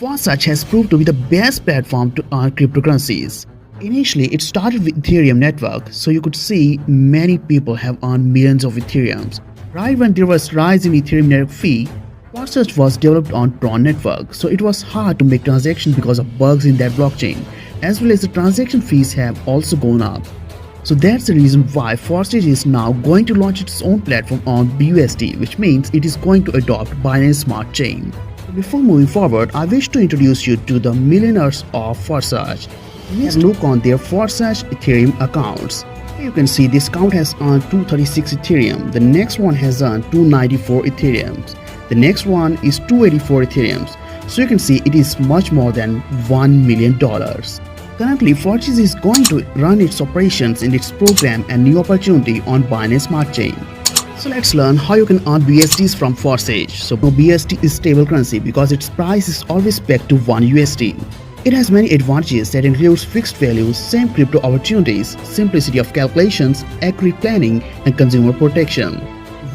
Forsage has proved to be the best platform to earn cryptocurrencies. Initially, it started with Ethereum network, so you could see many people have earned millions of Ethereums. Right when there was rise in Ethereum network fee, Forsage was developed on Tron network, so it was hard to make transactions because of bugs in that blockchain, as well as the transaction fees have also gone up. So that's the reason why Forsage is now going to launch its own platform on BUSD, which means it is going to adopt Binance Smart Chain. Before moving forward, I wish to introduce you to the millionaires of Forsage. Let's look on their Forsage Ethereum accounts. Here you can see this account has earned 236 Ethereum, the next one has earned 294 Ethereums, the next one is 284 Ethereums, so you can see it is much more than $1 million. Currently, Forsage is going to run its operations in its program and new opportunity on Binance Smart Chain. So let's learn how you can earn BSDs from Forsage. So BSD is stable currency because its price is always pegged to 1 USD. It has many advantages that includes fixed values, same crypto opportunities, simplicity of calculations, accurate planning, and consumer protection.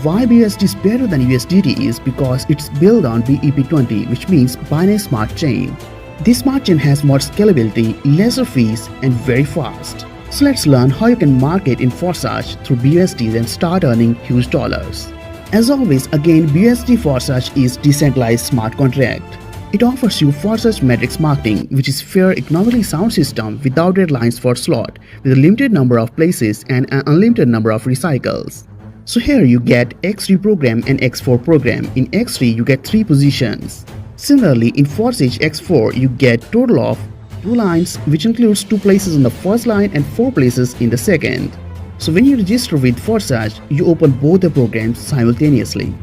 Why BSD is better than USDT is because it's built on BEP20, which means Binance Smart Chain. This smart chain has more scalability, lesser fees, and very fast. So let's learn how you can market in Forsage through BUSDs and start earning huge dollars. As always, again, BUSD Forsage is decentralized smart contract. It offers you Forsage Matrix marketing, which is fair, economically sound system without deadlines for slot, with a limited number of places and an unlimited number of recycles. So here you get X3 program and X4 program. In X3 you get 3 positions. Similarly, in Forsage X4 you get total of 2 lines, which includes 2 places in the first line and 4 places in the second. So when you register with Forsage, you open both the programs simultaneously.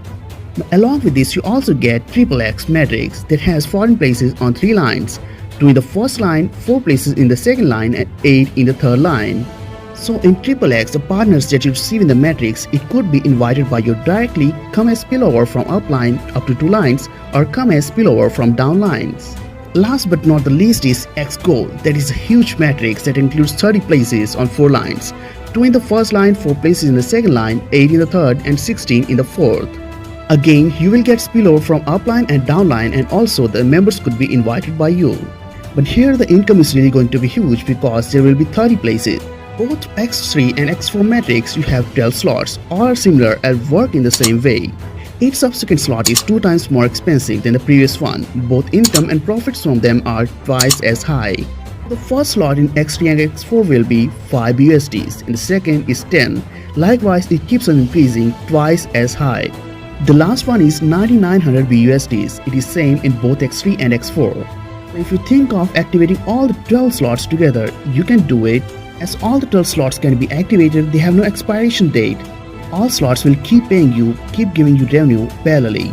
Now, along with this, you also get XXX matrix that has 14 places on 3 lines, 2 in the first line, 4 places in the second line, and 8 in the third line. So in XXX, the partners that you receive in the matrix, it could be invited by you directly, come as spillover from up line up to 2 lines, or come as spillover from down lines. Last but not the least is X Gold, that is a huge matrix that includes 30 places on 4 lines, 2 in the first line, 4 places in the second line, 8 in the third, and 16 in the fourth. Again, you will get spillover from upline and downline, and also the members could be invited by you. But here the income is really going to be huge because there will be 30 places. Both X3 and X4 matrix you have 12 slots, all are similar and work in the same way. Each subsequent slot is 2 times more expensive than the previous one. Both income and profits from them are twice as high. The first slot in X3 and X4 will be 5 USDs and the second is 10. Likewise, it keeps on increasing twice as high. The last one is 9900 BUSDs. It is same in both X3 and X4. If you think of activating all the 12 slots together, you can do it. As all the 12 slots can be activated, they have no expiration date. All slots will keep paying you, keep giving you revenue parallelly.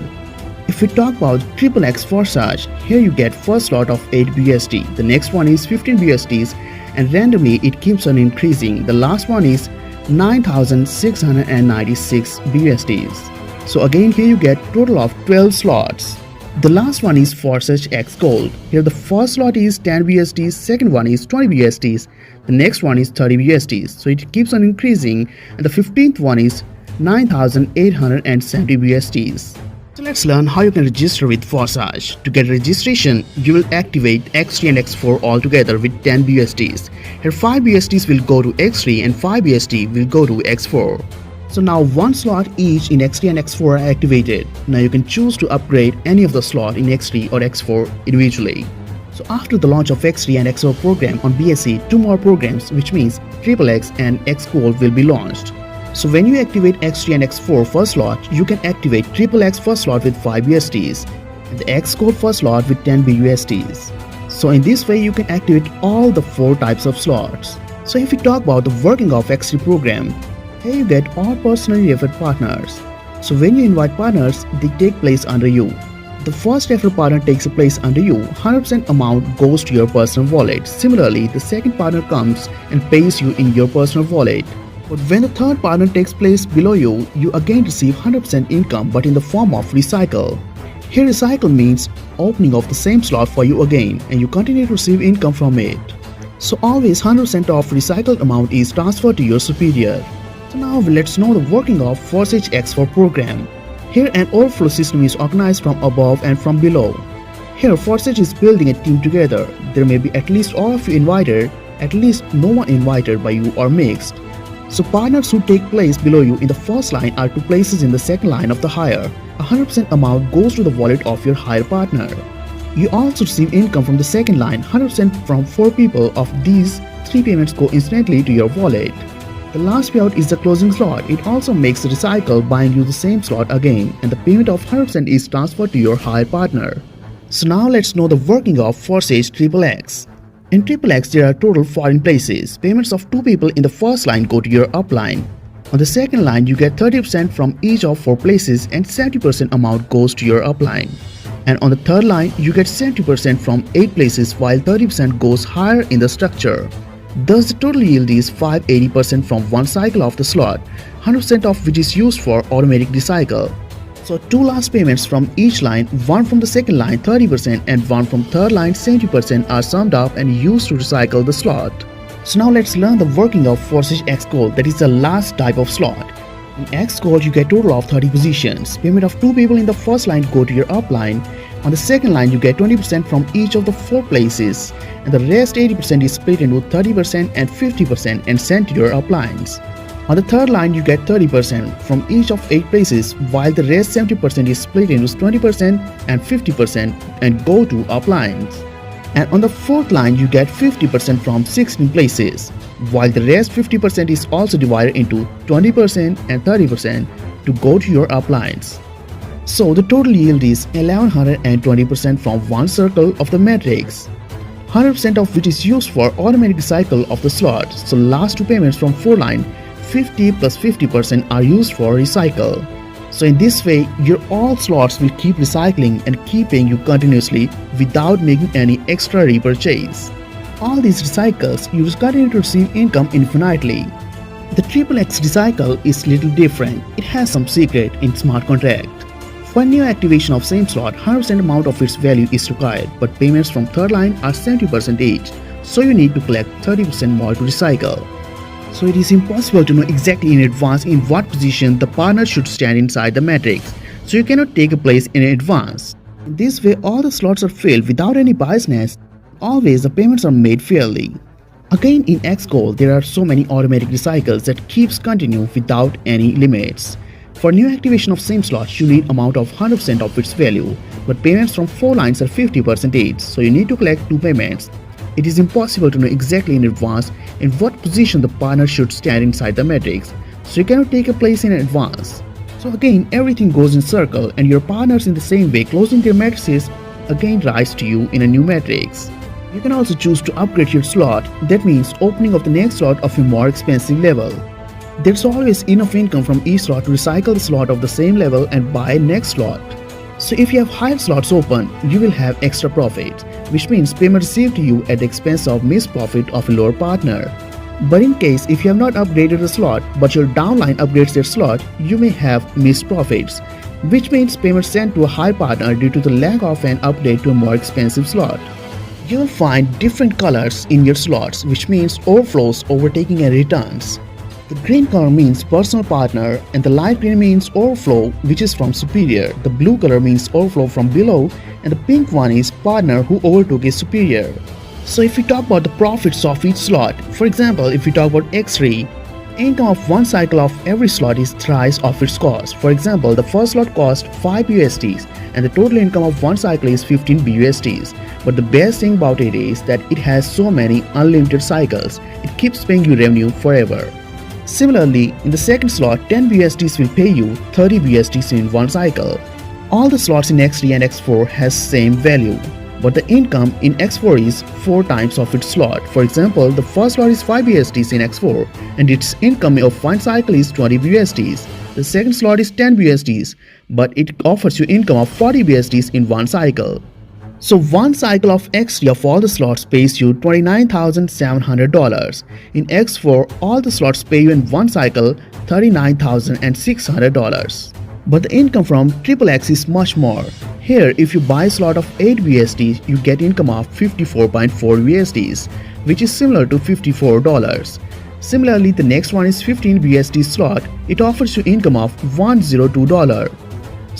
If we talk about XXX Forsage, here you get first slot of 8 BUSD, the next one is 15 BUSDs, and randomly it keeps on increasing. The last one is 9696 BUSDs. So again, here you get total of 12 slots. The last one is Forsage X Gold. Here the first slot is 10 BUSDs, second one is 20 BUSDs, the next one is 30 BUSDs. So it keeps on increasing, and the 15th one is 9870 BUSDs. So let's learn how you can register with Forsage. To get registration, you will activate X3 and X4 all together with 10 BUSDs. Here 5 BUSDs will go to X3 and 5 BUSD will go to X4. So now 1 slot each in X3 and X4 are activated. Now you can choose to upgrade any of the slot in X3 or X4 individually. So after the launch of X3 and X4 program on BSC, 2 more programs, which means XXX and X Gold, will be launched. So when you activate X3 and X4 first slot, you can activate XXX first slot with 5 USDs and the X Gold first slot with 10 BUSDs. So in this way you can activate all the 4 types of slots. So if we talk about the working of X3 program, here you get all personally referred partners. So when you invite partners, they take place under you. The first referral partner takes a place under you, 100% amount goes to your personal wallet. Similarly, the second partner comes and pays you in your personal wallet. But when the third partner takes place below you, you again receive 100% income but in the form of recycle. Here recycle means opening of the same slot for you again and you continue to receive income from it. So always 100% of recycled amount is transferred to your superior. So now let's know the working of Forsage X4 program. Here an overflow system is organized from above and from below. Here, forsage is building a team together. There may be at least all of you invited, at least no one invited by you or mixed. So partners who take place below you in the first line are 2 places in the second line of the hire. 100% amount goes to the wallet of your hire partner. You also receive income from the second line. 100% from 4 people. Of these, 3 payments go instantly to your wallet. The last payout is the closing slot. It also makes the recycle buying you the same slot again, and the payment of 100% is transferred to your hire partner. So now let's know the working of forsage XXX. In XXX, there are total 14 places. Payments of 2 people in the first line go to your upline. On the second line, you get 30% from each of 4 places and 70% amount goes to your upline. And on the third line, you get 70% from 8 places while 30% goes higher in the structure. Thus, the total yield is 580% from one cycle of the slot, 100% of which is used for automatic recycle. So 2 last payments from each line, one from the second line 30% and one from third line 70% are summed up and used to recycle the slot. So now let's learn the working of forsage X Gold, that is the last type of slot. In X Gold, you get total of 30 positions. Payment of 2 people in the first line go to your upline. On the second line, you get 20% from each of the 4 places, and the rest 80% is split into 30% and 50% and sent to your uplines. On the third line, you get 30% from each of 8 places, while the rest 70% is split into 20% and 50% and go to uplines. And on the fourth line, you get 50% from 16 places, while the rest 50% is also divided into 20% and 30% to go to your uplines. So the total yield is 1120% from one circle of the matrix, 100% of which is used for automatic recycle of the slot. So last 2 payments from 4 line, 50 plus 50% are used for recycle. So in this way, your all slots will keep recycling and keep paying you continuously without making any extra repurchase. All these recycles, you will continue to receive income infinitely. The XXX recycle is little different. It has some secret in smart contract. For new activation of same slot, 100% amount of its value is required, but payments from third line are 70% each, so you need to collect 30% more to recycle. So it is impossible to know exactly in advance in what position the partner should stand inside the matrix, so you cannot take a place in advance. In this way, all the slots are filled without any biasness. Always the payments are made fairly. Again, in X Gold, there are so many automatic recycles that keeps continue without any limits. For new activation of same slot, you need amount of 100% of its value, but payments from 4 lines are 50% each, so you need to collect 2 payments. It is impossible to know exactly in advance in what position the partner should stand inside the matrix, so you cannot take a place in advance. So again, everything goes in circle and your partners in the same way closing their matrices again rise to you in a new matrix. You can also choose to upgrade your slot, that means opening of the next slot of a more expensive level. There's always enough income from each slot to recycle the slot of the same level and buy next slot. So if you have higher slots open, you will have extra profit, which means payment received to you at the expense of missed profit of a lower partner. But in case if you have not upgraded a slot but your downline upgrades their slot, you may have missed profits, which means payment sent to a high partner due to the lack of an update to a more expensive slot. You will find different colors in your slots, which means overflows, overtaking and returns. The green color means personal partner and the light green means overflow, which is from superior. The blue color means overflow from below and the pink one is partner who overtook a superior. So if we talk about the profits of each slot, for example, if we talk about X3, income of one cycle of every slot is thrice of its cost. For example, the first slot cost 5 USDs and the total income of one cycle is 15 BUSDs. But the best thing about it is that it has so many unlimited cycles. It keeps paying you revenue forever. Similarly, in the second slot, 10 BUSDs will pay you 30 BUSDs in one cycle. All the slots in X3 and X4 has same value, but the income in X4 is 4 times of its slot. For example, the first slot is 5 BUSDs in X4 and its income of one cycle is 20 BUSDs. The second slot is 10 BUSDs, but it offers you income of 40 BUSDs in one cycle. So one cycle of X3 of all the slots pays you $29,700. In X4, all the slots pay you in one cycle $39,600. But the income from XXX is much more. Here, if you buy a slot of 8 BUSDs, you get income of 54.4 USDs, which is similar to $54. Similarly, the next one is 15 BUSD slot. It offers you income of $102.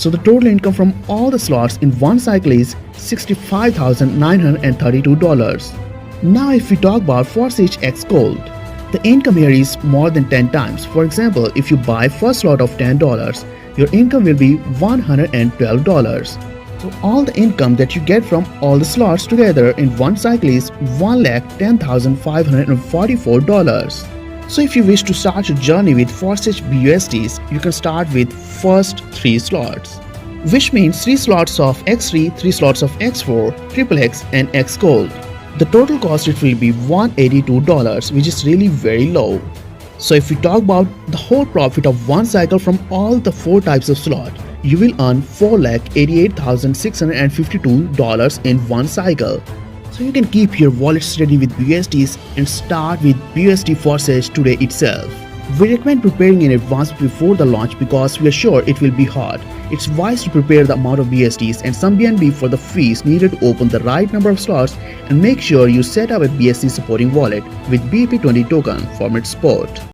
So the total income from all the slots in one cycle is $65,932. Now if we talk about Forsage X Gold, the income here is more than 10 times. For example, if you buy first slot of $10, your income will be $112. So all the income that you get from all the slots together in one cycle is $110,544. So if you wish to start your journey with Forsage BUSDs, you can start with first 3 slots, which means 3 slots of X3, 3 slots of X4, XXX and X Gold. The total cost it will be $182, which is really very low. So if we talk about the whole profit of one cycle from all the 4 types of slot, you will earn $488,652 in one cycle. So you can keep your wallet steady with BUSDs and start with BUSD Forsage today itself. We recommend preparing in advance before the launch because we are sure it will be hard. It's wise to prepare the amount of BUSDs and some BNB for the fees needed to open the right number of slots, and make sure you set up a BSD supporting wallet with BEP20 token for its support.